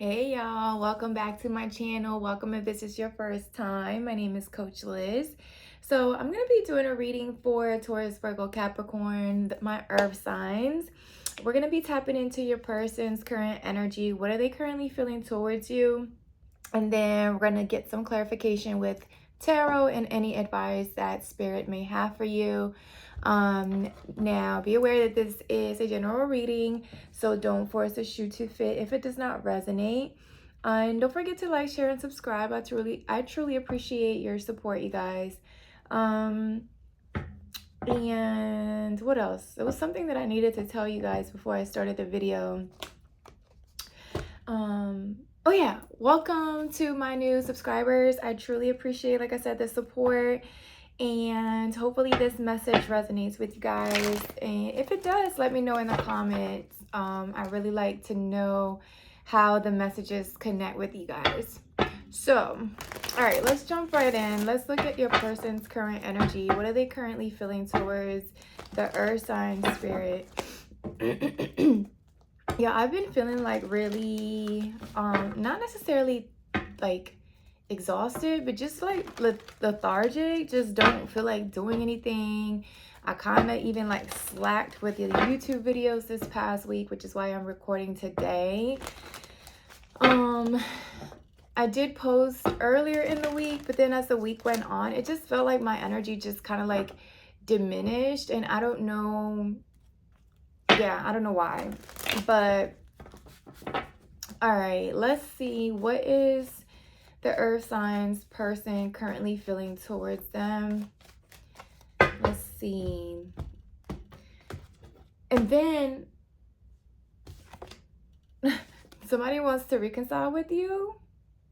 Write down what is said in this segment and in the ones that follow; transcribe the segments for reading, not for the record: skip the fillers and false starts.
Hey y'all, welcome back to my channel. Welcome if this is your first time. My name is Coach Liz. So I'm going to be doing a reading for Taurus, Virgo, Capricorn, my earth signs. We're going to be tapping into your person's current energy. What are they currently feeling towards you? And then we're going to get some clarification with tarot and any advice that spirit may have for you. Now be aware that this is a general reading, so don't force the shoe to fit if it does not resonate. And don't forget to like, share, and subscribe. I truly appreciate your support, you guys. And what else? It was something that I needed to tell you guys before I started the video. Oh yeah, welcome to my new subscribers. I truly appreciate, like I said, the support, and hopefully this message resonates with you guys. And if it does, let me know in the comments. I really like to know how the messages connect with you guys. So, all right, let's jump right in. Let's look at your person's current energy. What are they currently feeling towards the earth sign spirit? Yeah, I've been feeling like really, not necessarily like exhausted, but just like lethargic. Just don't feel like doing anything. I kind of even like slacked with the YouTube videos this past week, which is why I'm recording today. I did post earlier in the week, but then as the week went on, it just felt like my energy just kind of like diminished, and I don't know. Yeah, I don't know why, but all right, let's see, what is the earth signs person currently feeling towards them? Let's see. And then somebody wants to reconcile with you.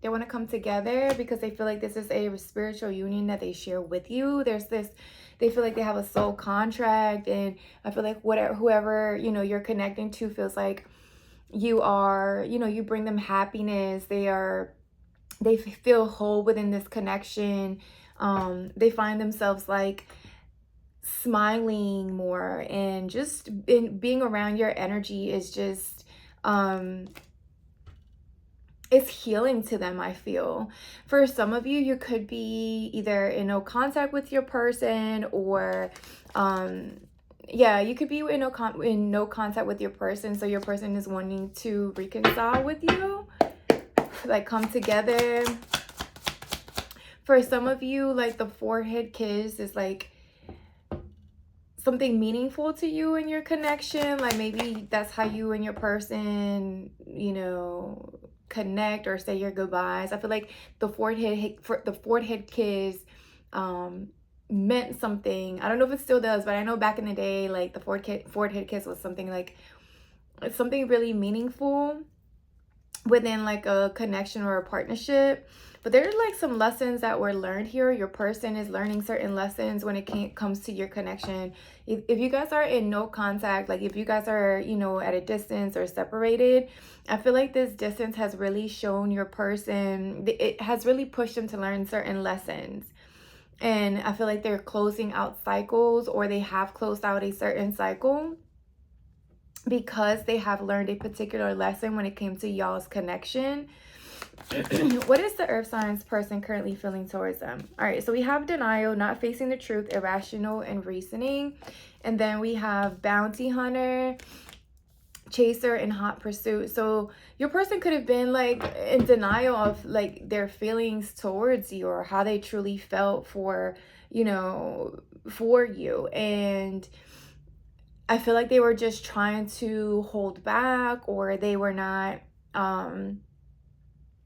They want to come together because they feel like this is a spiritual union that they share with you. They feel like they have a soul contract, and I feel like whoever, you're connecting to feels like you are, you bring them happiness. They feel whole within this connection. They find themselves like smiling more, and just being around your energy is just, it's healing to them, I feel. For some of you, you could be either in no contact with your person, or yeah, you could be in no contact with your person, so your person is wanting to reconcile with you, like come together. For some of you, like the forehead kiss is like something meaningful to you in your connection. Like maybe that's how you and your person, connect or say your goodbyes. I feel like the forehead kiss meant something. I don't know if it still does, but I know back in the day, like the forehead kiss was something like something really meaningful within like a connection or a partnership. But there's like some lessons that were learned here. Your person is learning certain lessons when it comes to your connection. If you guys are in no contact, like if you guys are, at a distance or separated, I feel like this distance has really shown your person, it has really pushed them to learn certain lessons. And I feel like they're closing out cycles, or they have closed out a certain cycle because they have learned a particular lesson when it came to y'all's connection. What is the earth signs person currently feeling towards them? All right, so we have denial, not facing the truth, irrational, and reasoning. And then we have bounty hunter, chaser, and hot pursuit. So your person could have been like in denial of like their feelings towards you, or how they truly felt for you. And I feel like they were just trying to hold back, or they were not,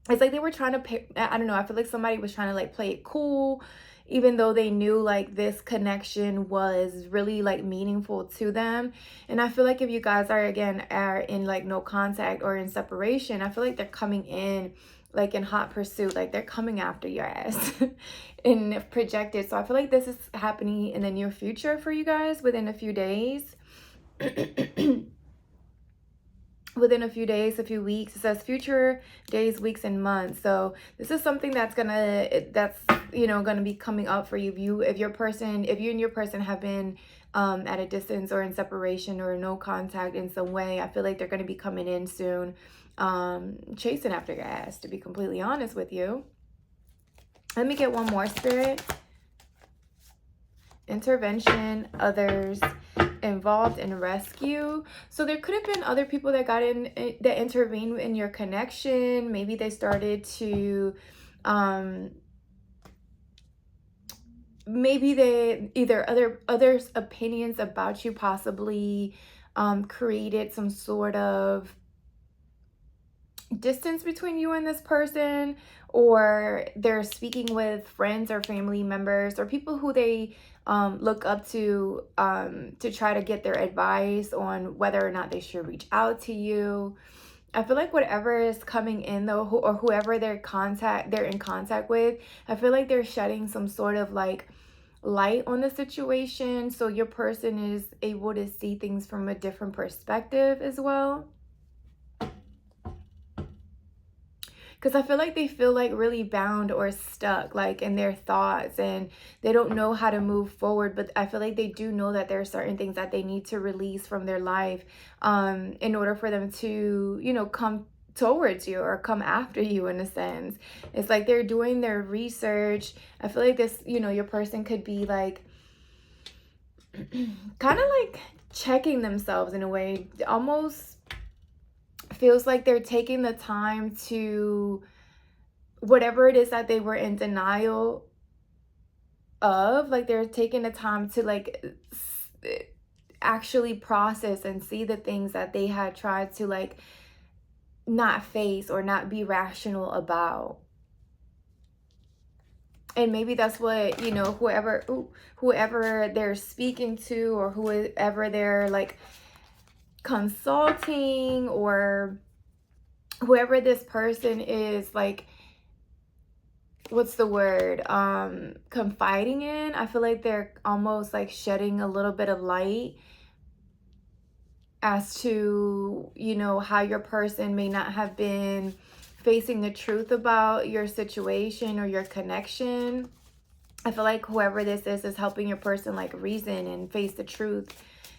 it's like they were trying to I don't know, I feel like somebody was trying to like play it cool, even though they knew like this connection was really like meaningful to them. And I feel like if you guys are in like no contact or in separation, I feel like they're coming in like in hot pursuit, like they're coming after your ass and projected. So I feel like this is happening in the near future for you guys, within a few days. Within a few days, a few weeks. It says future days, weeks, and months. So this is something that's gonna be coming up for you. If you and your person have been at a distance or in separation or no contact in some way, I feel like they're going to be coming in soon. chasing after your ass, to be completely honest with you. Let me get one more, Spirit. Intervention, others, involved in rescue. So there could have been other people that got in, that intervened in your connection. Maybe they started to maybe they either others opinions about you possibly created some sort of distance between you and this person, or they're speaking with friends or family members or people who they look up to try to get their advice on whether or not they should reach out to you. I feel like whatever is coming in though, or whoever they're in contact with, I feel like they're shedding some sort of like light on the situation, so your person is able to see things from a different perspective as well. Because I feel like they feel like really bound or stuck like in their thoughts, and they don't know how to move forward. But I feel like they do know that there are certain things that they need to release from their life in order for them to, you know, come towards you or come after you, in a sense. It's like they're doing their research. I feel like this, you know, your person could be like kind of like checking themselves in a way. Almost feels like they're taking the time to, whatever it is that they were in denial of, like they're taking the time to like actually process and see the things that they had tried to like not face or not be rational about. And maybe that's what, you know, whoever they're speaking to, or whoever they're like consulting, or whoever this person is like, what's the word, confiding in. I feel like they're almost like shedding a little bit of light as to, you know, how your person may not have been facing the truth about your situation or your connection. I feel like whoever this is helping your person like reason and face the truth,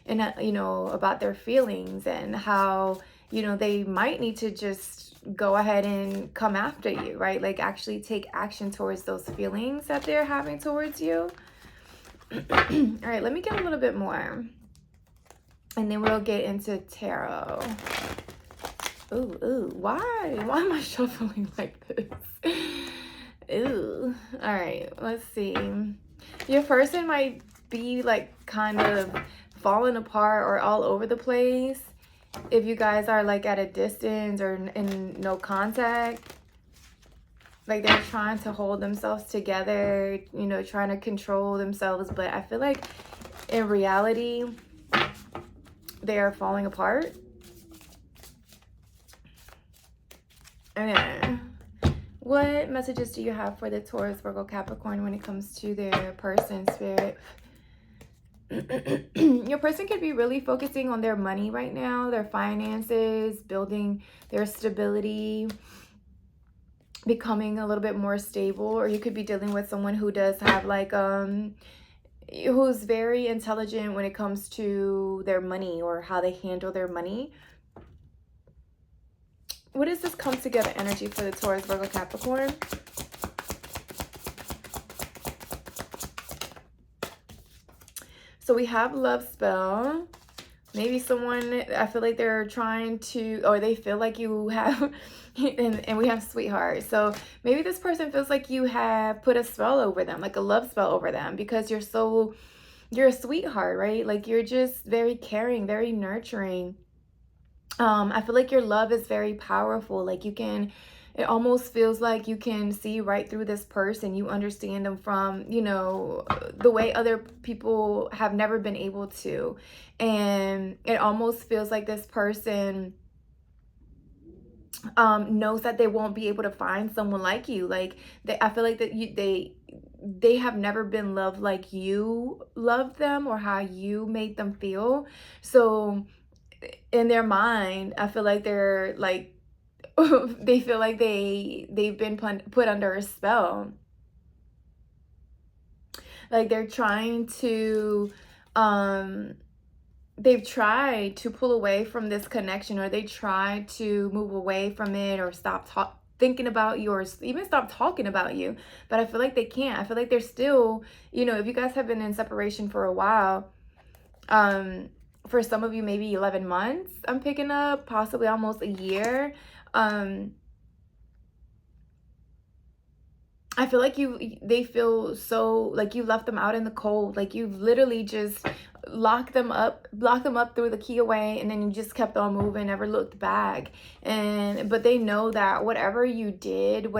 and you know, about their feelings, and how, you know, they might need to just go ahead and come after you, right? Like actually take action towards those feelings that they're having towards you. All right, let me get a little bit more, and then we'll get into tarot. Ooh, why am I shuffling like this? Ooh. All right, let's see. Your person might be like kind of falling apart or all over the place if you guys are like at a distance or in no contact. Like they're trying to hold themselves together, you know, trying to control themselves, but I feel like in reality they are falling apart. Okay. What messages do you have for the Taurus, Virgo, Capricorn when it comes to their person, Spirit? Your person could be really focusing on their money right now, their finances, building their stability, becoming a little bit more stable. Or you could be dealing with someone who does have like who's very intelligent when it comes to their money or how they handle their money. What is this come together energy for the Taurus, Virgo, Capricorn? So we have love spell. Maybe someone, I feel like they're trying to, or they feel like you have, and we have sweetheart. So maybe this person feels like you have put a spell over them, like a love spell over them, because you're a sweetheart, right? Like you're just very caring, very nurturing. I feel like your love is very powerful. Like it almost feels like you can see right through this person. You understand them from, you know, the way other people have never been able to. And it almost feels like this person knows that they won't be able to find someone like you. Like I feel like that they have never been loved like you loved them, or how you made them feel. So in their mind, I feel like they're like, they feel like they've been put under a spell. Like they're trying to they've tried to pull away from this connection, or they tried to move away from it, or stop thinking about you, or even stop talking about you. But I feel like they can't. I feel like they're still, you know, if you guys have been in separation for a while, for some of you, maybe 11 months, I'm picking up, possibly almost a year. I feel like they feel so like you left them out in the cold. Like you literally just locked them up, threw the key away, and then you just kept on moving, never looked back. But they know that whatever you did,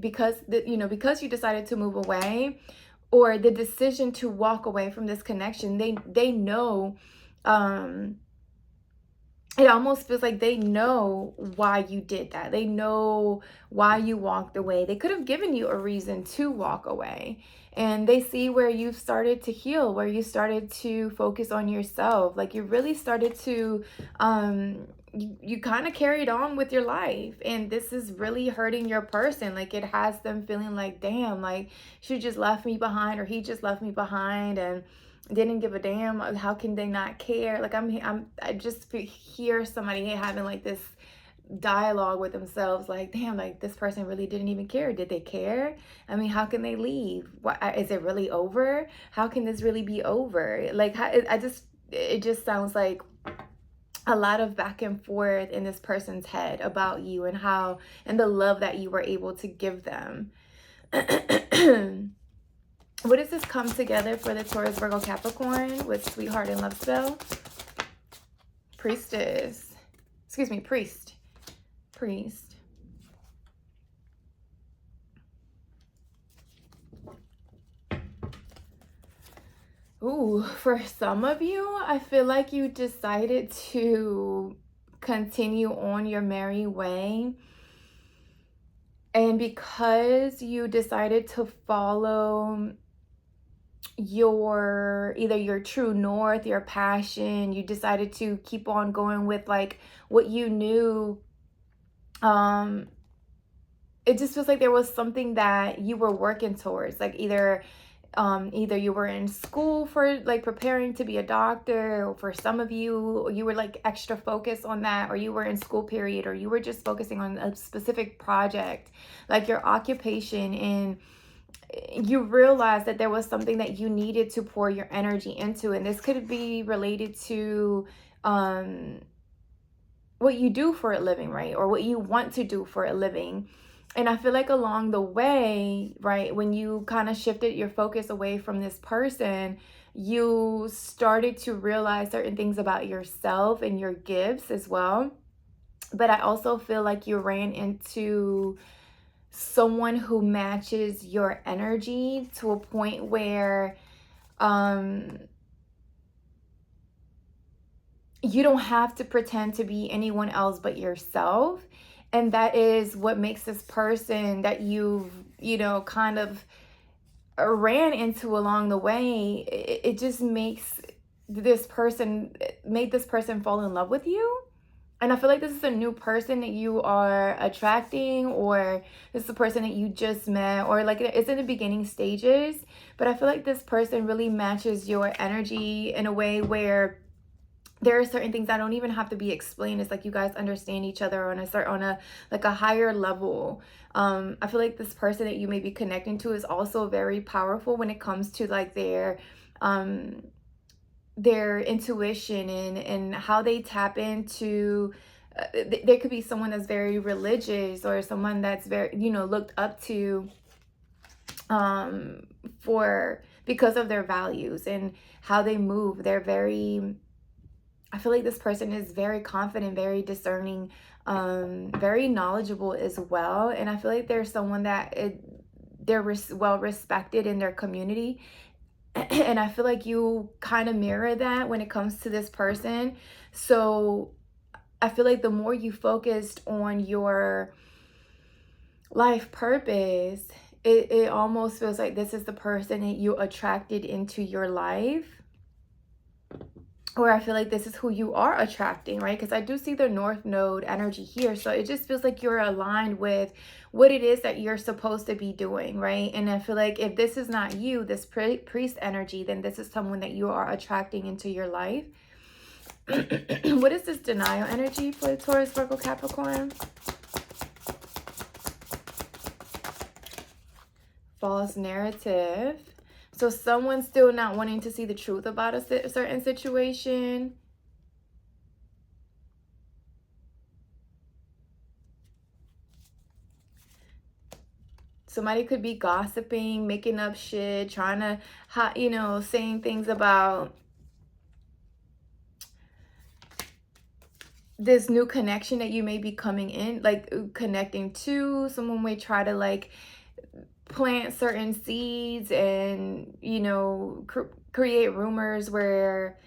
because you decided to move away, or the decision to walk away from this connection, they know, it almost feels like they know why you did that. They know why you walked away. They could have given you a reason to walk away. And they see where you've started to heal, where you started to focus on yourself. Like you really started to, you kind of carried on with your life. And this is really hurting your person. Like it has them feeling like, damn, like she just left me behind, or he just left me behind, and didn't give a damn. How can they not care? Like I just hear somebody having like this dialogue with themselves, like, damn, like this person really didn't even care. Did they care? I mean, how can they leave? What, is it really over? How can this really be over? Like it just sounds like a lot of back and forth in this person's head about you, and the love that you were able to give them. What does this come together for the Taurus, Virgo, Capricorn with sweetheart and love spell? Priestess. Excuse me, priest. Priest. Ooh, for some of you, I feel like you decided to continue on your merry way. And because you decided to follow either your true north, your passion, you decided to keep on going with like what you knew, it just feels like there was something that you were working towards, like either you were in school for like preparing to be a doctor, or for some of you, you were like extra focused on that, or you were in school period, or you were just focusing on a specific project, like your occupation, and you realized that there was something that you needed to pour your energy into. And this could be related to what you do for a living, right? Or what you want to do for a living. And I feel like along the way, right, when you kind of shifted your focus away from this person, you started to realize certain things about yourself and your gifts as well. But I also feel like you ran into someone who matches your energy to a point where you don't have to pretend to be anyone else but yourself. And that is what makes this person that you've, kind of ran into along the way, it just made this person fall in love with you. And I feel like this is a new person that you are attracting, or this is a person that you just met, or like it's in the beginning stages. But I feel like this person really matches your energy in a way where there are certain things that don't even have to be explained. It's like you guys understand each other on a higher level. I feel like this person that you may be connecting to is also very powerful when it comes to like their intuition and how they tap into. There could be someone that's very religious, or someone that's very looked up to because of their values and how they move. I feel like this person is very confident, very discerning, very knowledgeable as well. And I feel like there's someone that they're well respected in their community. And I feel like you kind of mirror that when it comes to this person. So I feel like the more you focused on your life purpose, it almost feels like this is the person that you attracted into your life. Or I feel like this is who you are attracting, right? Because I do see the North Node energy here. So it just feels like you're aligned with what it is that you're supposed to be doing, right? And I feel like if this is not you, this priest energy, then this is someone that you are attracting into your life. What is this denial energy for Taurus, Virgo, Capricorn? False narrative. So someone's still not wanting to see the truth about a certain situation. Somebody could be gossiping, making up shit, trying to, you know, saying things about this new connection that you may be coming in, like connecting to. Someone may try to like plant certain seeds and, you know, create rumors where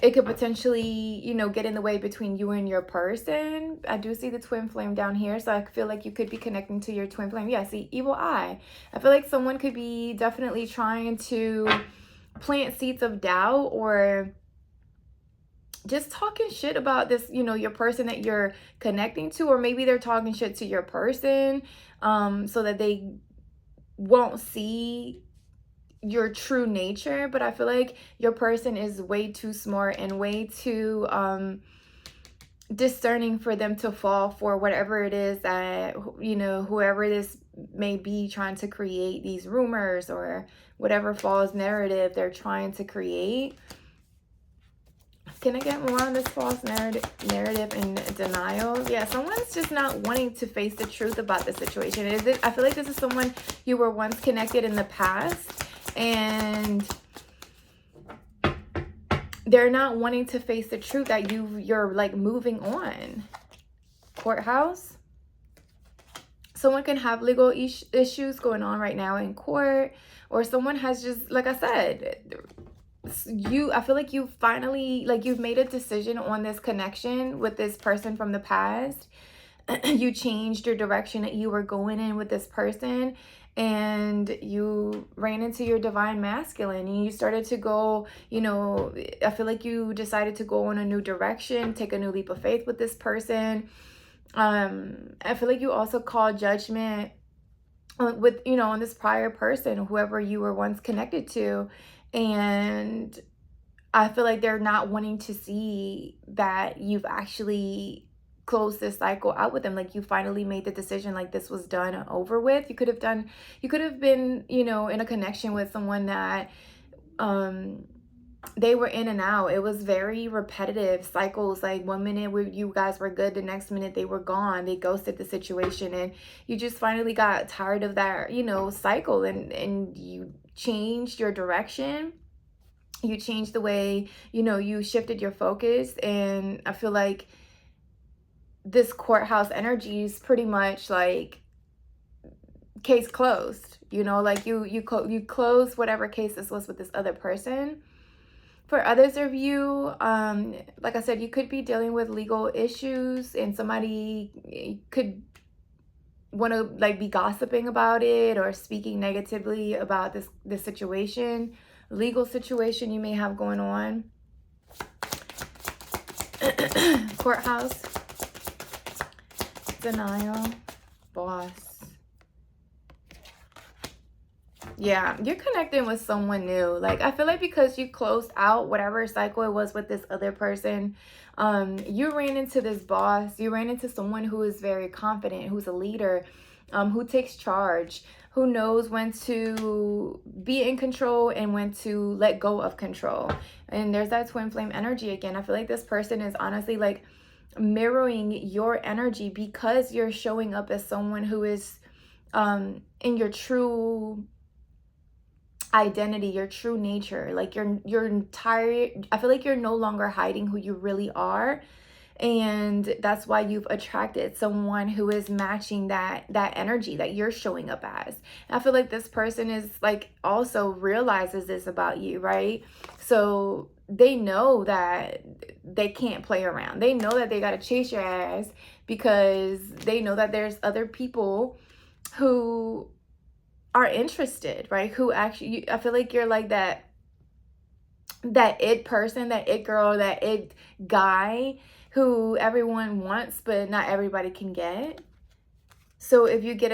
it could potentially, you know, get in the way between you and your person. I do see the twin flame down here, so I feel like you could be connecting to your twin flame. Yeah, see, evil eye. I feel like someone could be definitely trying to plant seeds of doubt or just talking shit about this, you know, your person that you're connecting to, or maybe they're talking shit to your person so that they won't see your true nature. But I feel like your person is way too smart and way too discerning for them to fall for whatever it is that, you know, whoever this may be trying to create these rumors or whatever false narrative they're trying to create. Can I get more on this false narrative and denial? Yeah, someone's just not wanting to face the truth about the situation. I feel like this is someone you were once connected in the past, and they're not wanting to face the truth that you're like moving on. Courthouse. Someone can have legal issues going on right now in court, or someone has just, like I said, I feel like you finally, like, you've made a decision on this connection with this person from the past. You changed your direction that you were going in with this person, and you ran into your divine masculine, and you started to go, you know, I feel like you decided to go in a new direction, take a new leap of faith with this person. I feel like you also called judgment with, you know, on this prior person, whoever you were once connected to. And I feel like they're not wanting to see that you've actually closed this cycle out with them. Like, you finally made the decision, like, this was done and over with. You could have been, you know, in a connection with someone that they were in and out. It was very repetitive cycles. Like, one minute you guys were good, the next minute they were gone. They ghosted the situation, and you just finally got tired of that, you know, cycle, and you changed your direction. You changed the way, you know, you shifted your focus. And I feel like this courthouse energy is pretty much like case closed, you know, like you close whatever case this was with this other person. For others of you, like I said, you could be dealing with legal issues, and somebody could want to like be gossiping about it or speaking negatively about this situation, legal situation you may have going on. Courthouse, denial, boss. Yeah, you're connecting with someone new. Like, I feel like because you closed out whatever cycle it was with this other person, you ran into this boss. You ran into someone who is very confident, who's a leader, who takes charge, who knows when to be in control and when to let go of control. And there's that twin flame energy again. I feel like this person is honestly like mirroring your energy, because you're showing up as someone who is in your true identity, your true nature. Like, your entire, I feel like you're no longer hiding who you really are, and that's why you've attracted someone who is matching that energy that you're showing up as. And I feel like this person is like also realizes this about you, right? So they know that they can't play around. They know that they got to chase your ass, because they know that there's other people who are interested, right? Who actually, I feel like you're like that it person, that it girl, that it guy who everyone wants, but not everybody can get. So if you get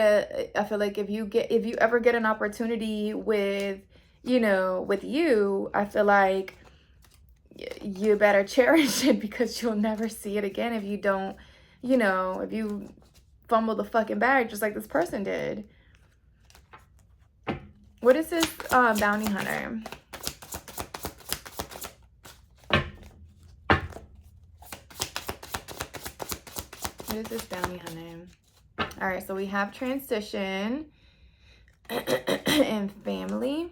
I feel like if you ever get an opportunity with, you know, with you, I feel like you better cherish it, because you'll never see it again if you don't, you know, if you fumble the fucking bag just like this person did. What is this bounty hunter? What is this bounty hunter? All right, so we have transition and family.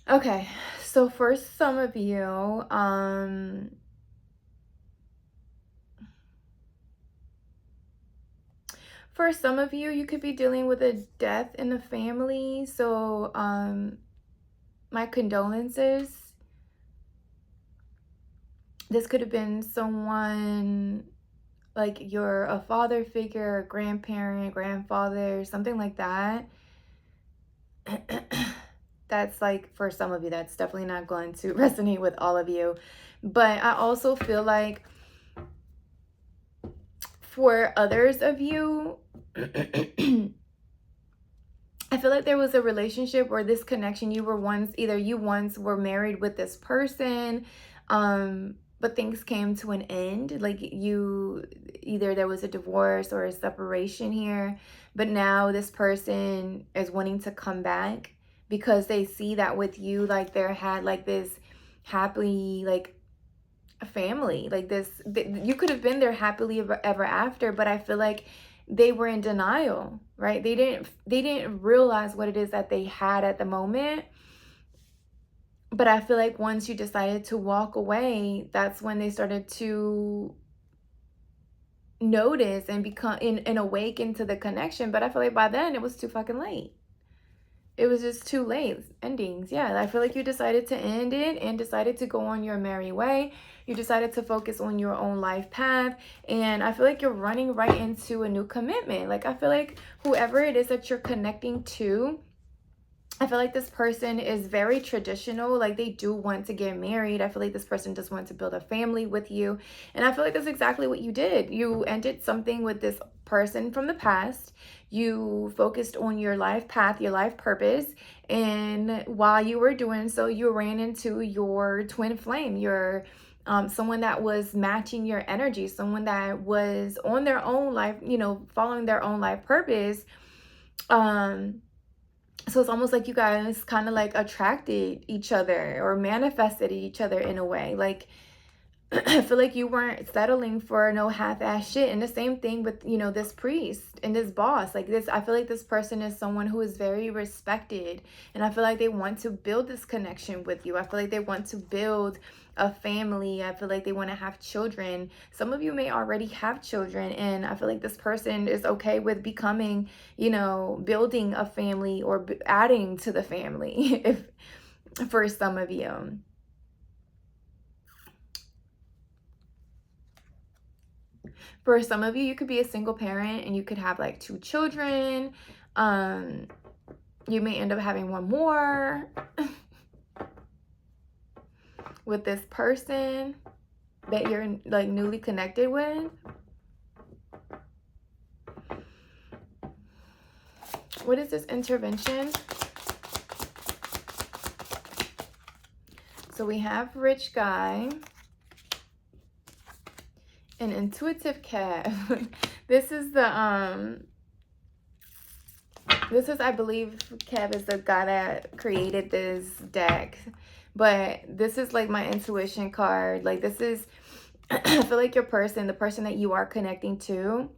Okay, so for some of you, you could be dealing with a death in the family. So, my condolences. This could have been someone like you're a father figure, a grandparent, grandfather, something like that. That's like, for some of you, that's definitely not going to resonate with all of you. But I also feel like for others of you, I feel like there was a relationship or this connection. You were once, either you once were married with this person, but things came to an end. Like either there was a divorce or a separation here, but now this person is wanting to come back because they see that with you, like there had like this happily, like a family, like this, you could have been there happily ever after, but I feel like they were in denial, right? They didn't realize what it is that they had at the moment. But I feel like once you decided to walk away, that's when they started to notice and become and awaken to the connection. But I feel like by then it was too fucking late. It was just too late. Endings. Yeah, I feel like you decided to end it and decided to go on your merry way. You decided to focus on your own life path. And I feel like you're running right into a new commitment. Like, I feel like whoever it is that you're connecting to, I feel like this person is very traditional. Like, they do want to get married. I feel like this person just wants to build a family with you. And I feel like that's exactly what you did. You ended something with this person from the past. You focused on your life path, your life purpose. And while you were doing so, you ran into your twin flame, your someone that was matching your energy, someone that was on their own life, you know, following their own life purpose. So it's almost like you guys kind of like attracted each other or manifested each other in a way. Like, I feel like you weren't settling for no half-ass shit. And the same thing with, you know, this priest and this boss. Like this, I feel like this person is someone who is very respected. And I feel like they want to build this connection with you. I feel like they want to build a family. I feel like they want to have children. Some of you may already have children. And I feel like this person is okay with becoming, you know, building a family or adding to the family if for some of you. For some of you, you could be a single parent and you could have like 2 children. You may end up having one more with this person that you're like newly connected with. What is this intervention? So we have rich guy. An intuitive Cav. This is the this is, I believe Cav is the guy that created this deck, but this is like my intuition card. Like this is I feel like your person, the person that you are connecting to,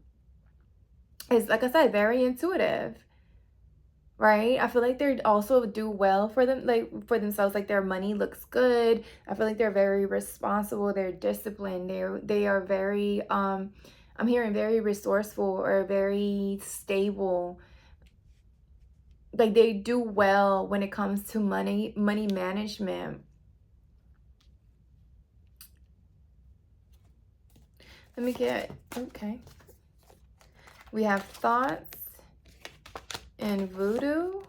is, like I said, very intuitive, right? I feel like they also do well for them, like for themselves. Like their money looks good. I feel like they're very responsible. They're disciplined. They are very I'm hearing very resourceful or very stable. Like they do well when it comes to money management. Let me get, okay. We have thoughts and voodoo.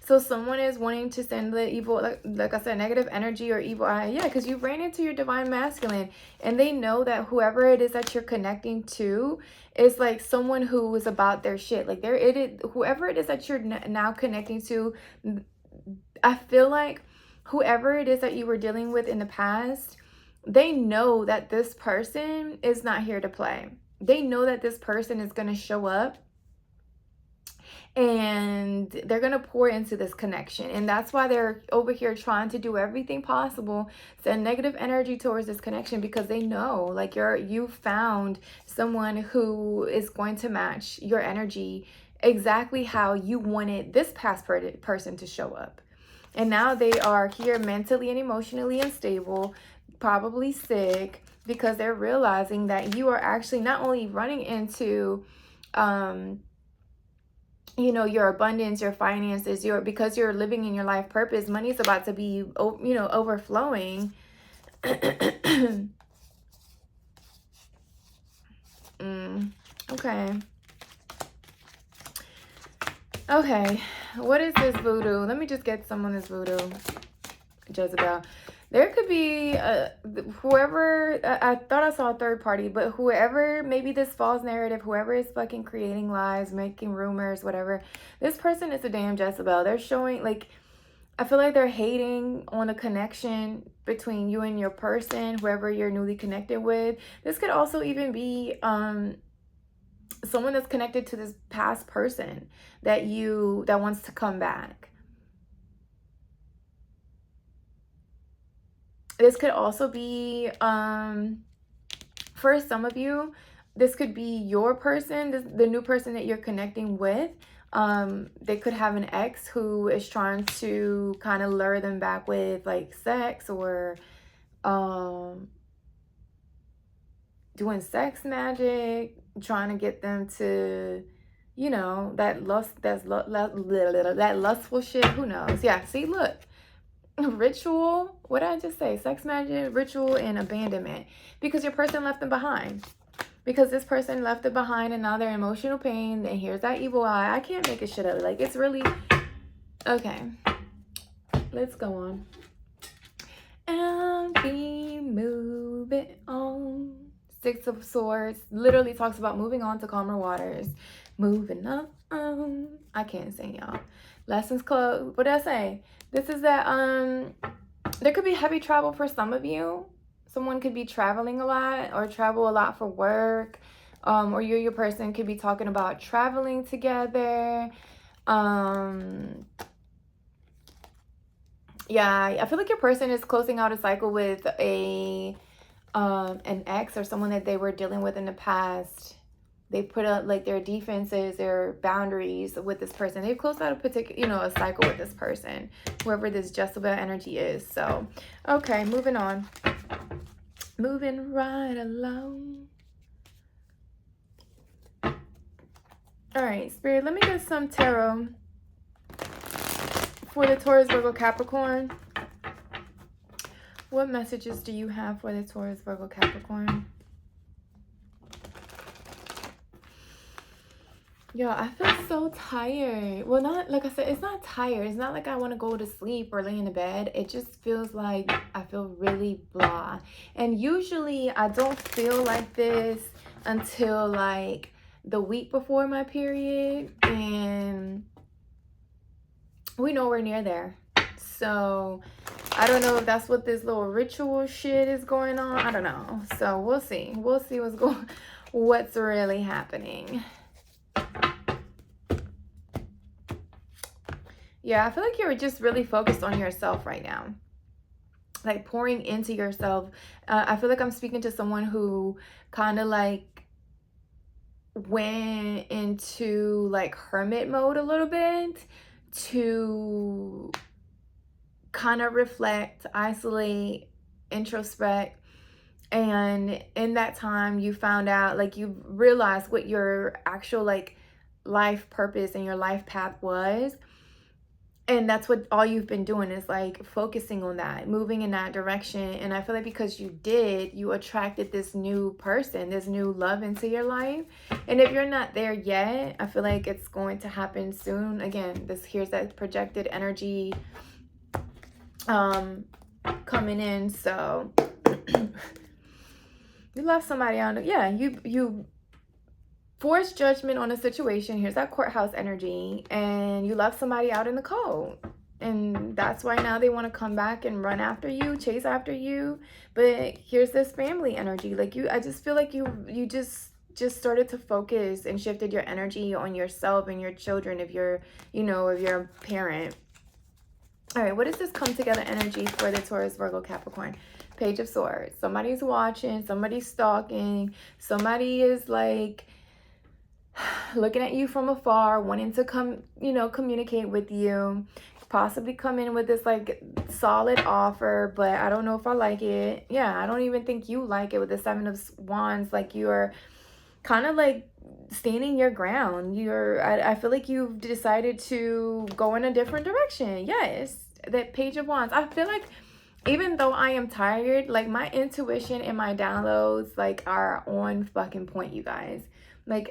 So someone is wanting to send the evil, like I said, negative energy or evil eye. Yeah, because you ran into your divine masculine, and they know that whoever it is that you're connecting to is like someone who is about their shit. Like whoever it is that you're now connecting to, I feel like whoever it is that you were dealing with in the past, they know that this person is not here to play. They know that this person is going to show up and they're going to pour into this connection. And that's why they're over here trying to do everything possible, send negative energy towards this connection, because they know like you found someone who is going to match your energy exactly how you wanted this past person to show up. And now they are here mentally and emotionally unstable, probably sick, because they're realizing that you are actually not only running into you know, your abundance, your finances, because you're living in your life purpose, money is about to be, you know, overflowing. Okay. Okay. What is this voodoo? Let me just get some on this voodoo, Jezebel. There could be whoever, I thought I saw a third party, but whoever, maybe this false narrative, whoever is fucking creating lies, making rumors, whatever, this person is a damn Jezebel. They're showing, like, I feel like they're hating on a connection between you and your person, whoever you're newly connected with. This could also even be someone that's connected to this past person that wants to come back. This could also be, for some of you, this could be your person, the new person that you're connecting with. They could have an ex who is trying to kind of lure them back with like sex, or doing sex magic, trying to get them to, you know, that lustful shit. Who knows? Yeah, see, look. Ritual, what did I just say? Sex magic, ritual, and abandonment, because your person left them behind, because this person left it behind, and now they're in emotional pain. And here's that evil eye. I can't make it shit up. Like, it's really okay. Let's go on and be moving on. Six of Swords literally talks about moving on to calmer waters, moving up. I can't sing, y'all. Lessons closed. What did I say? This is that there could be heavy travel for some of you. Someone could be traveling a lot, or travel a lot for work, or your person could be talking about traveling together. Yeah, I feel like your person is closing out a cycle with an ex or someone that they were dealing with in the past. They put up like their defenses, their boundaries with this person. They've closed out a particular, you know, a cycle with this person, whoever this Jezebel energy is. So, okay, moving on. Moving right along. All right, Spirit, let me get some tarot for the Taurus, Virgo, Capricorn. What messages do you have for the Taurus, Virgo, Capricorn? Yo, I feel so tired. Well, not like I said, it's not tired. It's not like I want to go to sleep or lay in the bed. It just feels like I feel really blah. And usually I don't feel like this until like the week before my period. And we're nowhere near there. So I don't know if that's what this little ritual shit is going on. I don't know. So we'll see. We'll see what's really happening. Yeah, I feel like you're just really focused on yourself right now. Like pouring into yourself. I feel like I'm speaking to someone who kind of like went into like hermit mode a little bit to kind of reflect, isolate, introspect. And in that time you found out, like you realized what your actual like life purpose and your life path was. And that's what all you've been doing is like focusing on that, moving in that direction. And I feel like because you attracted this new person, this new love into your life. And if you're not there yet, I feel like it's going to happen soon. Again, here's that projected energy coming in. So you love somebody on, yeah, you forced judgment on a situation. Here's that courthouse energy, and you left somebody out in the cold, and that's why now they want to come back and run after you, chase after you. But here's this family energy. Like I just feel like you just started to focus and shifted your energy on yourself and your children if you're, you know, if you're a parent. All right, what is this come together energy for the Taurus, Virgo, Capricorn? Page of Swords. Somebody's watching, somebody's stalking, somebody is like looking at you from afar, wanting to come, you know, communicate with you, possibly come in with this like solid offer, but I don't know if I like it. Yeah, I don't even think you like it with the Seven of Wands. Like you're kind of like standing your ground. I feel like you've decided to go in a different direction. Yes, that Page of Wands. I feel like even though I am tired, like my intuition and my downloads like are on fucking point, you guys. Like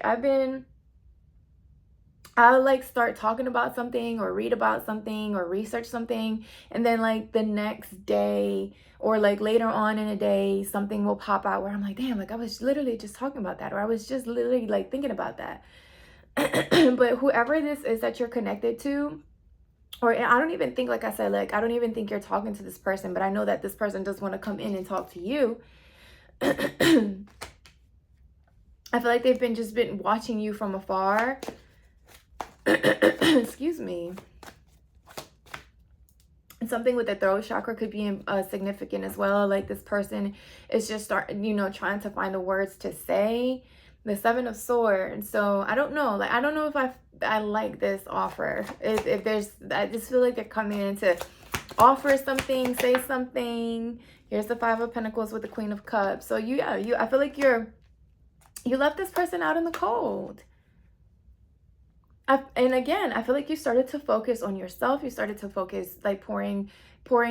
I'll like start talking about something or read about something or research something, and then like the next day or like later on in a day, something will pop out where I'm like, damn, like I was literally just talking about that, or I was just literally like thinking about that. But whoever this is that you're connected to, or I don't even think, like I said, like I don't even think you're talking to this person, but I know that this person does want to come in and talk to you. I feel like they've been watching you from afar. Excuse me. And something with the throat chakra could be significant as well. Like this person is just trying to find the words to say. The Seven of Swords. So I don't know. Like I don't know if I like this offer. If there's, I just feel like they're coming in to offer something, say something. Here's the Five of Pentacles with the Queen of Cups. So I feel like you left this person out in the cold. And again, I feel like you started to focus on yourself. You started to focus like pouring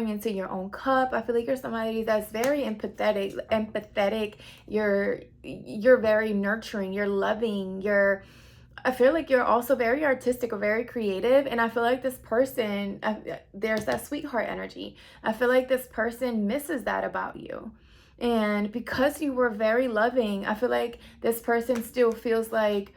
into your own cup. I feel like you're somebody that's very empathetic. You're very nurturing. You're loving. I feel like you're also very artistic or very creative. And I feel like this person, there's that sweetheart energy. I feel like this person misses that about you. And because you were very loving, I feel like this person still feels like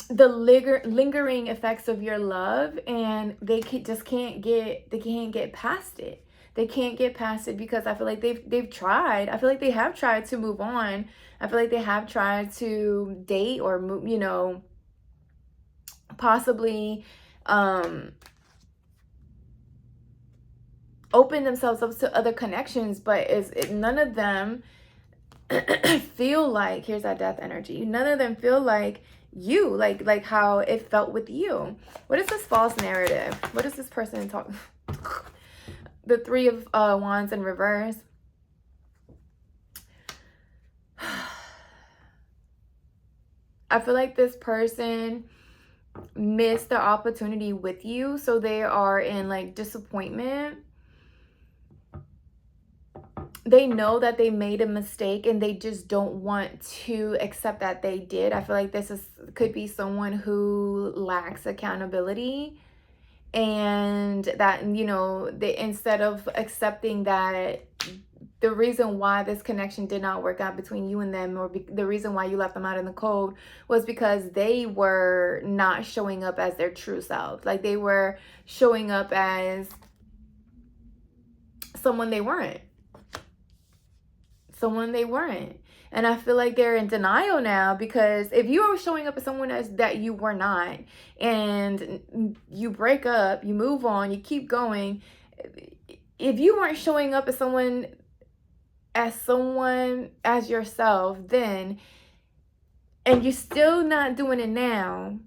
the lingering effects of your love, and they can't get past it. They can't get past it because I feel like they've tried. I feel like they have tried to move on. I feel like they have tried to date or move, possibly open themselves up to other connections, but none of them feel like, here's that death energy, none of them feel like you, like how it felt with you. What is this false narrative? What is this person talking? The Three of Wands in reverse. I feel like this person missed the opportunity with you, so they are in like disappointment. They know that they made a mistake and they just don't want to accept that they did. I feel like could be someone who lacks accountability, and that, they, instead of accepting that the reason why this connection did not work out between you and them, or the reason why you left them out in the cold, was because they were not showing up as their true self. Like they were showing up as someone they weren't. And I feel like they're in denial now, because if you are showing up as someone that you were not, and you break up, you move on, you keep going, if you weren't showing up as someone as yourself then, and you're still not doing it now,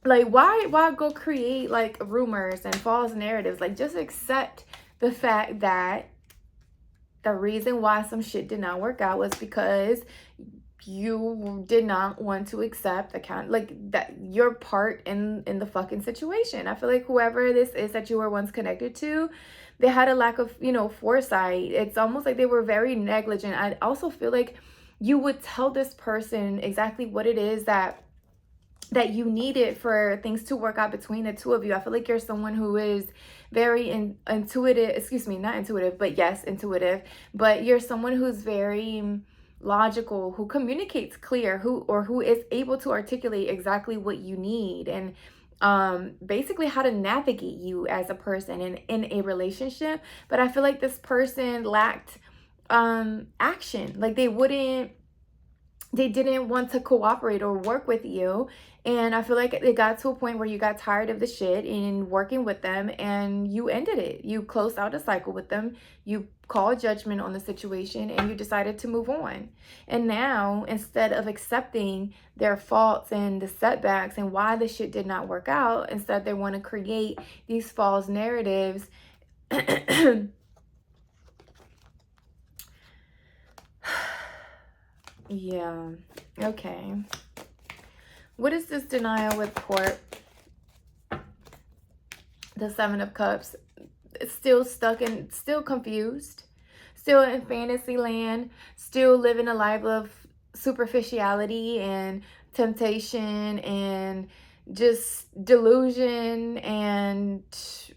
like why go create like rumors and false narratives? Like just accept the fact that the reason why some shit did not work out was because you did not want to accept like that your part in the fucking situation. I feel like whoever this is that you were once connected to, they had a lack of, you know, foresight. It's almost like they were very negligent. I also feel like you would tell this person exactly what it is that you needed for things to work out between the two of you. I feel like you're someone who is very intuitive, excuse me, not intuitive, but yes, intuitive, but you're someone who's very logical, who communicates clear, who is able to articulate exactly what you need, and basically how to navigate you as a person in a relationship. But I feel like this person lacked action. Like they didn't want to cooperate or work with you. And I feel like it got to a point where you got tired of the shit in working with them, and you ended it. You closed out a cycle with them. You called judgment on the situation, and you decided to move on. And now, instead of accepting their faults and the setbacks and why the shit did not work out, instead they want to create these false narratives. Yeah. Okay. What is this denial with court? The Seven of Cups. Still stuck and still confused. Still in fantasy land. Still living a life of superficiality and temptation and just delusion, and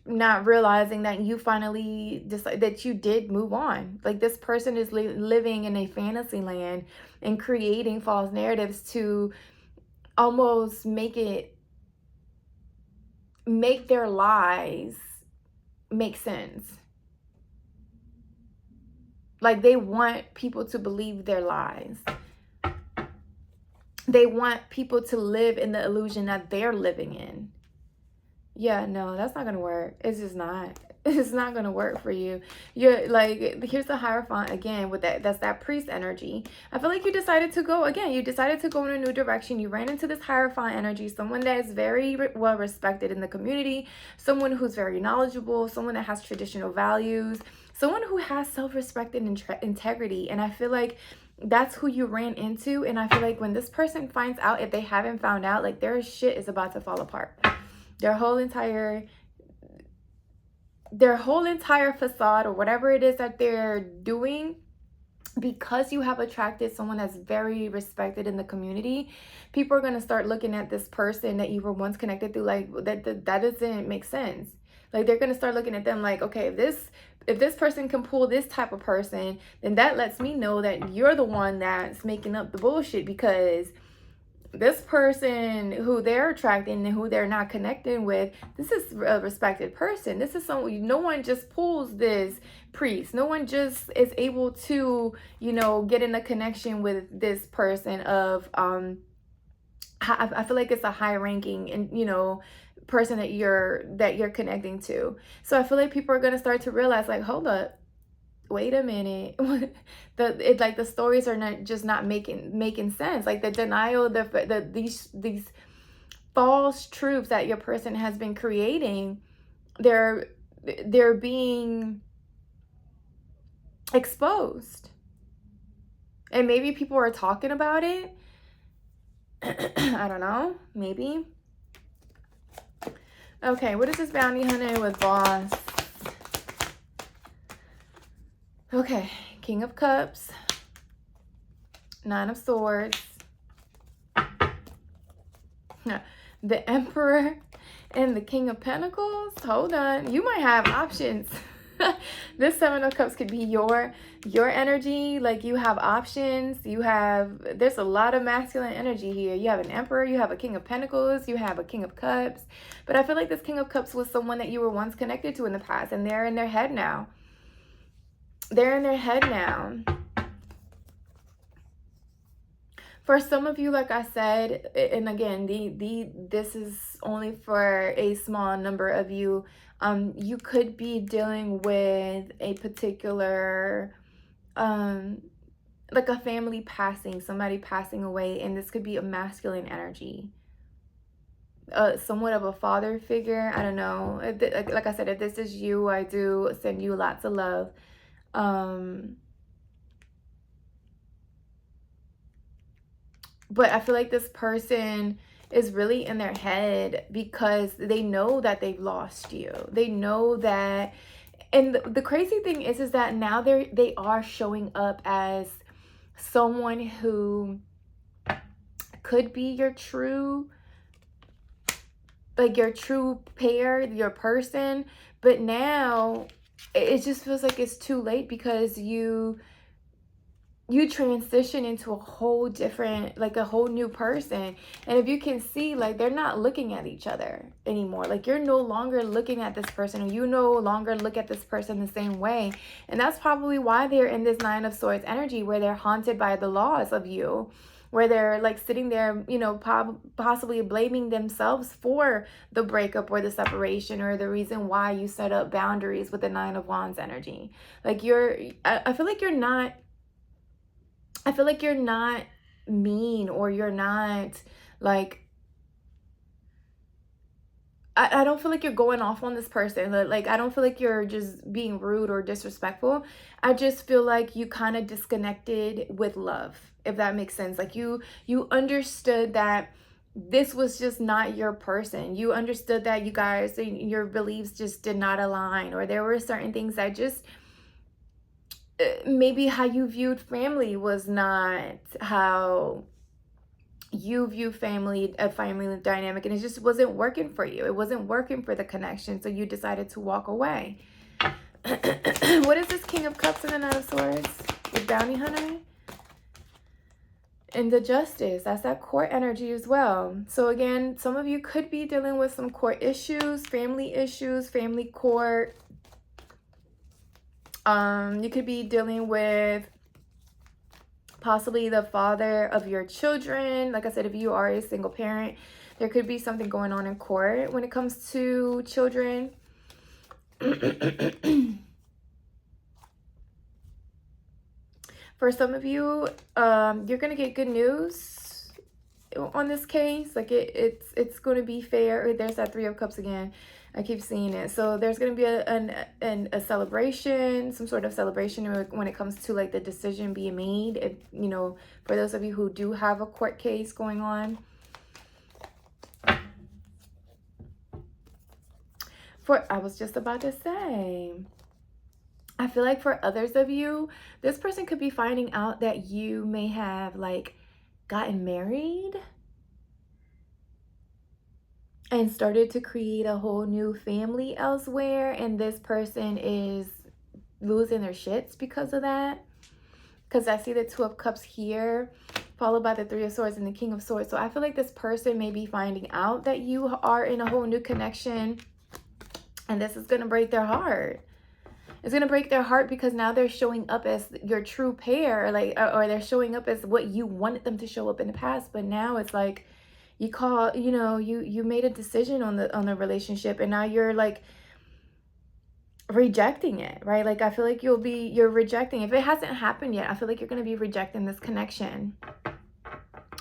not realizing that you finally decide that you did move on. Like, this person is living in a fantasy land and creating false narratives to almost make their lies make sense. Like, they want people to believe their lies. They want people to live in the illusion that they're living in. Yeah, no, that's not gonna work. It's just not. It's not gonna work for you. You're like, here's the Hierophant again with that's that priest energy. I feel like you decided to go again. You decided to go in a new direction. You ran into this Hierophant energy, someone that is very well respected in the community, someone who's very knowledgeable, someone that has traditional values, someone who has self-respect and integrity. And I feel like that's who you ran into. And I feel like when this person finds out, if they haven't found out, like, their shit is about to fall apart. Their whole entire facade, or whatever it is that they're doing, because you have attracted someone that's very respected in the community, people are going to start looking at this person that you were once connected to like that doesn't make sense. Like, they're going to start looking at them like, okay, if this person can pull this type of person, then that lets me know that you're the one that's making up the bullshit, because this person who they're attracting and who they're not connecting with, this is a respected person. This is someone, no one just pulls this priest. No one just is able to, you know, get in a connection with this person of, I feel like it's a high ranking and, you know, person that you're connecting to. So I feel like people are going to start to realize, like, hold up, wait a minute. Like, the stories are not making sense. Like, the denial, these false truths that your person has been creating, they're being exposed. And maybe people are talking about it. I don't know, maybe. Okay, what is this bounty hunter with boss? Okay, King of Cups, Nine of Swords, the Emperor, and the King of Pentacles. Hold on, you might have options. This Seven of Cups could be your energy. Like, you have options. There's a lot of masculine energy here. You have an Emperor, you have a King of Pentacles, you have a King of Cups. But I feel like this King of Cups was someone that you were once connected to in the past, and they're in their head now. They're in their head now. For some of you, like I said, and again, this is only for a small number of you. You could be dealing with a particular, like a family passing, somebody passing away, and this could be a masculine energy. Somewhat of a father figure. I don't know. Like I said, if this is you, I do send you lots of love. But I feel like this person is really in their head because they know that they've lost you. They know that, and the crazy thing is that now they are showing up as someone who could be your true, like your true pair, your person, but now it just feels like it's too late because you transition into a whole different, like a whole new person. And if you can see, like, they're not looking at each other anymore. Like, you're no longer looking at this person, or you no longer look at this person the same way. And that's probably why they're in this Nine of Swords energy, where they're haunted by the loss of you, where they're like sitting there, you know, possibly blaming themselves for the breakup or the separation, or the reason why you set up boundaries with the Nine of Wands energy. Like, I feel like you're not, I feel like you're not mean, or you're not like, I don't feel like you're going off on this person. Like, I don't feel like you're just being rude or disrespectful. I just feel like you kind of disconnected with love, if that makes sense. Like, you understood that this was just not your person. You understood that you guys, your beliefs just did not align, or there were certain things that just, maybe how you viewed family was not how you view family, a family dynamic, and it just wasn't working for you. It wasn't working for the connection, so you decided to walk away. What is this King of Cups and the Knight of Swords? The Bounty Hunter? And the Justice. That's that court energy as well. So again, some of you could be dealing with some court issues, family court. You could be dealing with possibly the father of your children. Like I said, if you are a single parent, there could be something going on in court when it comes to children. For some of you, you're gonna get good news on this case. Like, it's going to be fair. There's that Three of Cups again. I keep seeing it. So there's going to be a celebration, some sort of celebration when it comes to like the decision being made. If, you know, for those of you who do have a court case going on. I was just about to say, I feel like for others of you, this person could be finding out that you may have like gotten married and started to create a whole new family elsewhere, and this person is losing their shits because of that. Because I see the Two of Cups here, followed by the Three of Swords and the King of Swords. So I feel like this person may be finding out that you are in a whole new connection, and this is going to break their heart. It's going to break their heart because now they're showing up as your true pair, like, or they're showing up as what you wanted them to show up in the past. But now it's like, you made a decision on the relationship, and now you're like rejecting it, right? Like, I feel like you're rejecting. If it hasn't happened yet, I feel like you're going to be rejecting this connection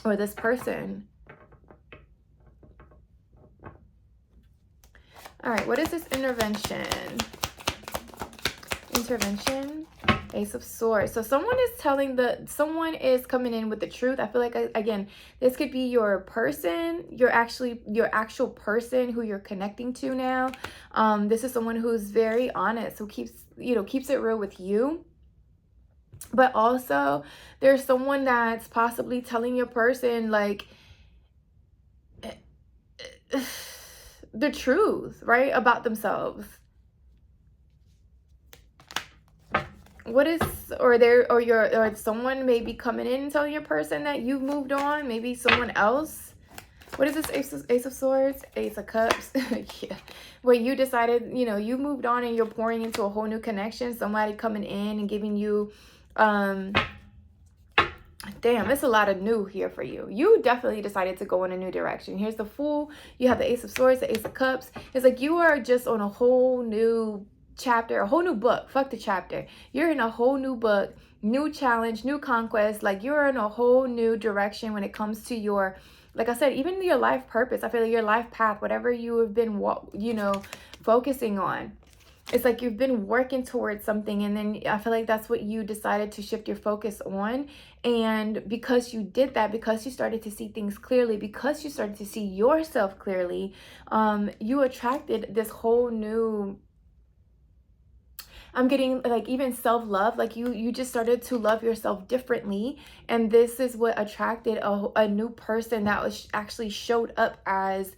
or this person. All right, what is this intervention? Ace of Swords. So someone is coming in with the truth. I feel like, again, this could be your person, your actual person who you're connecting to now. This is someone who's very honest, who keeps it real with you. But also there's someone that's possibly telling your person like the truth, right, about themselves. What is, or someone may be coming in and telling your person that you've moved on, maybe someone else. What is this Ace of Swords? Ace of Cups. Yeah. Where you decided, you moved on and you're pouring into a whole new connection. Somebody coming in and giving you, damn, it's a lot of new here for you. You definitely decided to go in a new direction. Here's the Fool. You have the Ace of Swords, the Ace of Cups. It's like you are just on a whole new chapter, a whole new book. Fuck the chapter. You're in a whole new book, new challenge, new conquest. Like, you're in a whole new direction when it comes to your, like I said, even your life purpose. I feel like your life path, whatever you have been, focusing on. It's like you've been working towards something, and then I feel like that's what you decided to shift your focus on. And because you did that, because you started to see things clearly, because you started to see yourself clearly, you attracted this whole new, I'm getting like even self-love, like you just started to love yourself differently. And this is what attracted a new person that was actually showed up as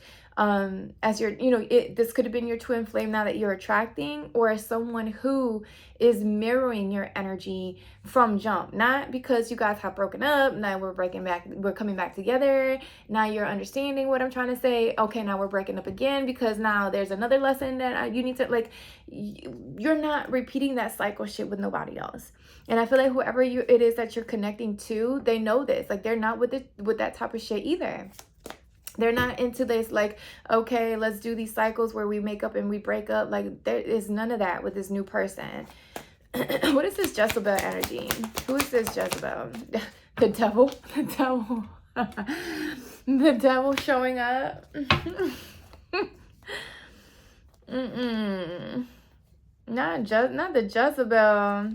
your, you know, this could have been your twin flame now that you're attracting, or someone who is mirroring your energy from jump. Not because you guys have broken up, now we're coming back together, now you're understanding what I'm trying to say, okay, now we're breaking up again because now there's another lesson that you need to, like, you're not repeating that cycle shit with nobody else. And I feel like whoever it is that you're connecting to, they know this. Like, they're not with that type of shit either. They're not into this, like, okay, let's do these cycles where we make up and we break up. Like, there is none of that with this new person. What is this Jezebel energy? Who is this Jezebel? The devil? The devil. The devil showing up. Not the Jezebel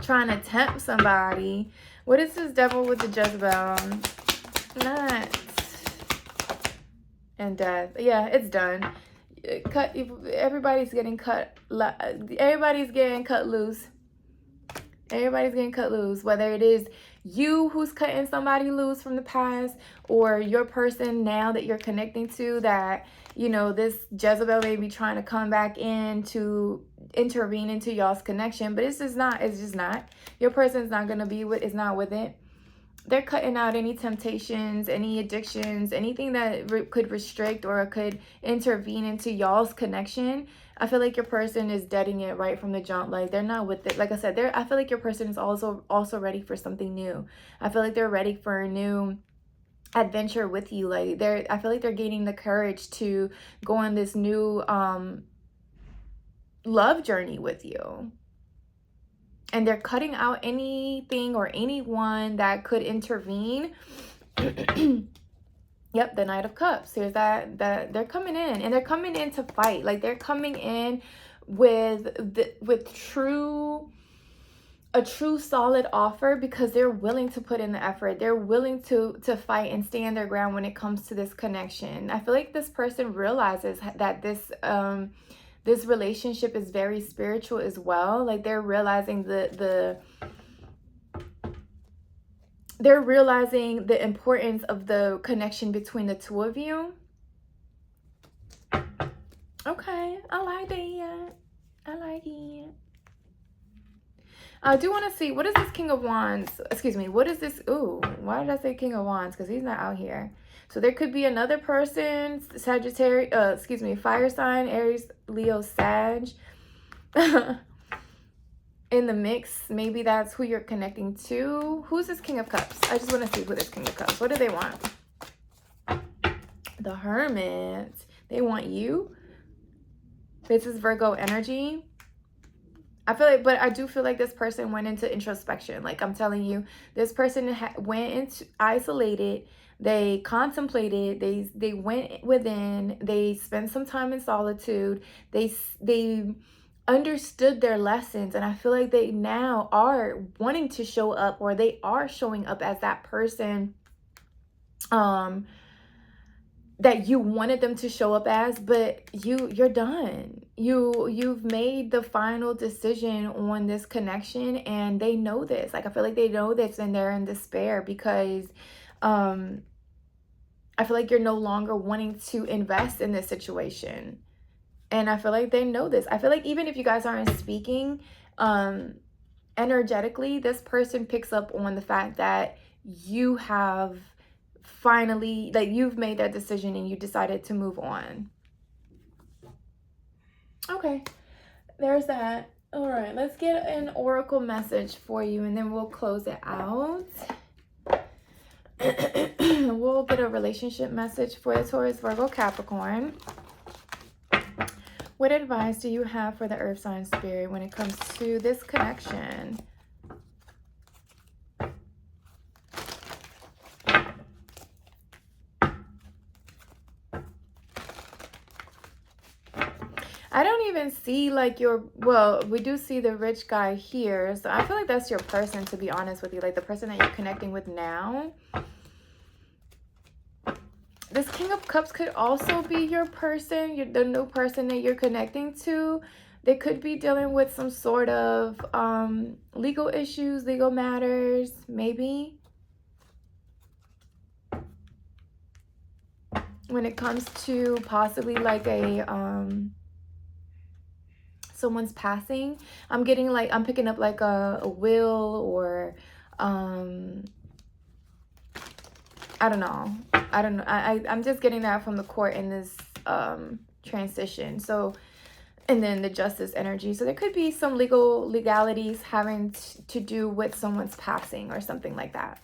trying to tempt somebody. What is this devil with the Jezebel? Not... And death. Yeah, it's done. Everybody's getting cut. Everybody's getting cut loose. Everybody's getting cut loose. Whether it is you who's cutting somebody loose from the past, or your person now that you're connecting to, that, you know, this Jezebel may be trying to come back in to intervene into y'all's connection. But it's just not. It's just not. Your person's not going to be with, is not with it. They're cutting out any temptations, any addictions, anything that could restrict or could intervene into y'all's connection. I feel like your person is deading it right from the jump. Like, they're not with it. Like I said, I feel like your person is also ready for something new. I feel like they're ready for a new adventure with you. Like, I feel like they're gaining the courage to go on this new love journey with you. And they're cutting out anything or anyone that could intervene. Yep, the Knight of Cups. Here's that they're coming in, and they're coming in to fight. Like, they're coming in with a true solid offer, because they're willing to put in the effort. They're willing to fight and stand their ground when it comes to this connection. I feel like this person realizes that this relationship is very spiritual as well. Like, they're realizing they're realizing the importance of the connection between the two of you. Okay, I like that. I like it. I do want to see, what is this King of Wands? Excuse me, what is this? Ooh, why did I say King of Wands? Because he's not out here. So there could be another person, Sagittarius, fire sign, Aries, Leo, Sag, in the mix. Maybe that's who you're connecting to. Who's this King of Cups? I just want to see who this King of Cups. What do they want? The Hermit. They want you. This is Virgo energy. I feel like, but I do feel like this person went into introspection. Like, I'm telling you, this person went into isolated. They contemplated. They went within. They spent some time in solitude. They understood their lessons, and I feel like they now are wanting to show up, or they are showing up as that person that you wanted them to show up as. But you're done. You've made the final decision on this connection, and they know this. Like, I feel like they know this, and they're in despair because I feel like you're no longer wanting to invest in this situation. And I feel like they know this. I feel like even if you guys aren't speaking energetically, this person picks up on the fact that you have finally, like, you've made that decision and you decided to move on. Okay, there's that. All right, let's get an oracle message for you, and then we'll close it out. We'll get a relationship message for the Taurus, Virgo, Capricorn. What advice do you have for the earth sign spirit when it comes to this connection? I don't even see like your, well, we do see the rich guy here. So I feel like that's your person, to be honest with you. Like the person that you're connecting with now. This King of Cups could also be your person, the new person that you're connecting to. They could be dealing with some sort of legal issues, legal matters, maybe. When it comes to possibly like a someone's passing, I'm getting like, I'm picking up like a will, or I don't know. I'm just getting that from the court in this transition. So, and then the justice energy. So there could be some legalities having to do with someone's passing or something like that.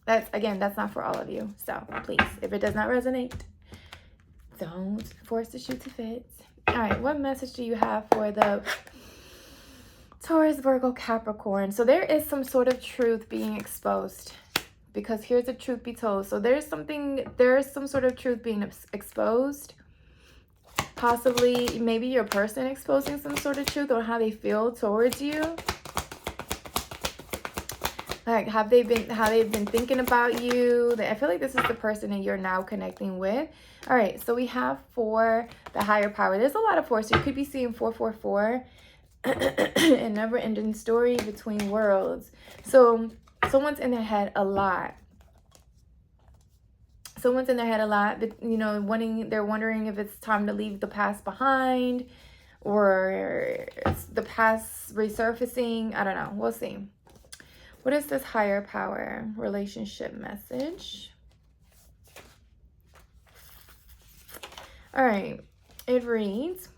That's, again, that's not for all of you. So please, if it does not resonate, don't force the shoe to fit. All right, what message do you have for the Taurus, Virgo, Capricorn? So there is some sort of truth being exposed, because here's the truth be told. So there's some sort of truth being exposed. Possibly, maybe your person exposing some sort of truth or how they feel towards you. Like, how they've been thinking about you. I feel like this is the person that you're now connecting with. All right, so we have 4, the higher power. There's a lot of 4, so you could be seeing 444, a never-ending story between worlds. So someone's in their head a lot. Someone's in their head a lot, but, you know, they're wondering if it's time to leave the past behind, or it's the past resurfacing. I don't know. We'll see. What is this higher power relationship message? All right. It reads,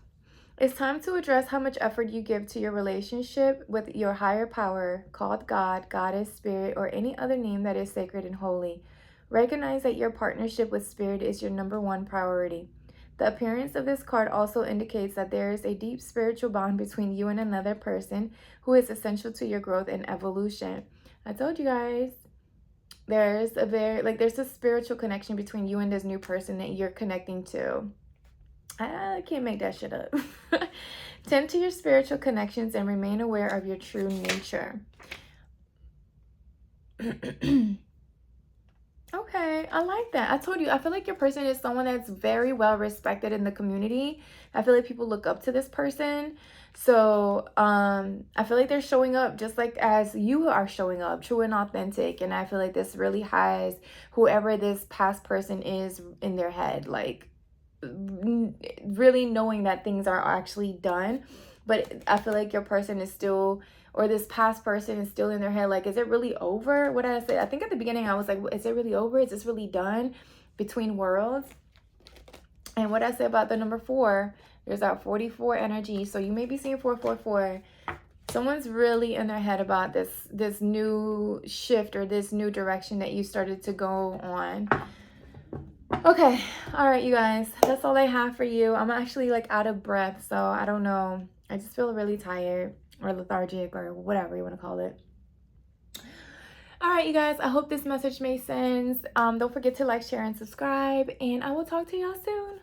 it's time to address how much effort you give to your relationship with your higher power, called God, Goddess, Spirit, or any other name that is sacred and holy. Recognize that your partnership with Spirit is your #1 priority. The appearance of this card also indicates that there is a deep spiritual bond between you and another person who is essential to your growth and evolution. I told you guys, there's a spiritual connection between you and this new person that you're connecting to. I can't make that shit up. Tend to your spiritual connections and remain aware of your true nature. Okay, I like that. I told you, I feel like your person is someone that's very well respected in the community. I feel like people look up to this person. So I feel like they're showing up just like as you are showing up, true and authentic. And I feel like this really has whoever this past person is in their head, like really knowing that things are actually done. But I feel like your person is still, or this past person is still in their head, like, is it really over? What did I say? I think at the beginning I was like, is it really over? Is this really done? Between worlds. And what I said about the number 4, there's that 44 energy. So you may be seeing 444. Someone's really in their head about this new shift or this new direction that you started to go on. Okay, all right, you guys, that's all I have for you. I'm actually like out of breath, so I don't know. I just feel really tired or lethargic or whatever you want to call it. All right, you guys, I hope this message made sense. Don't forget to like, share, and subscribe, and I will talk to y'all soon.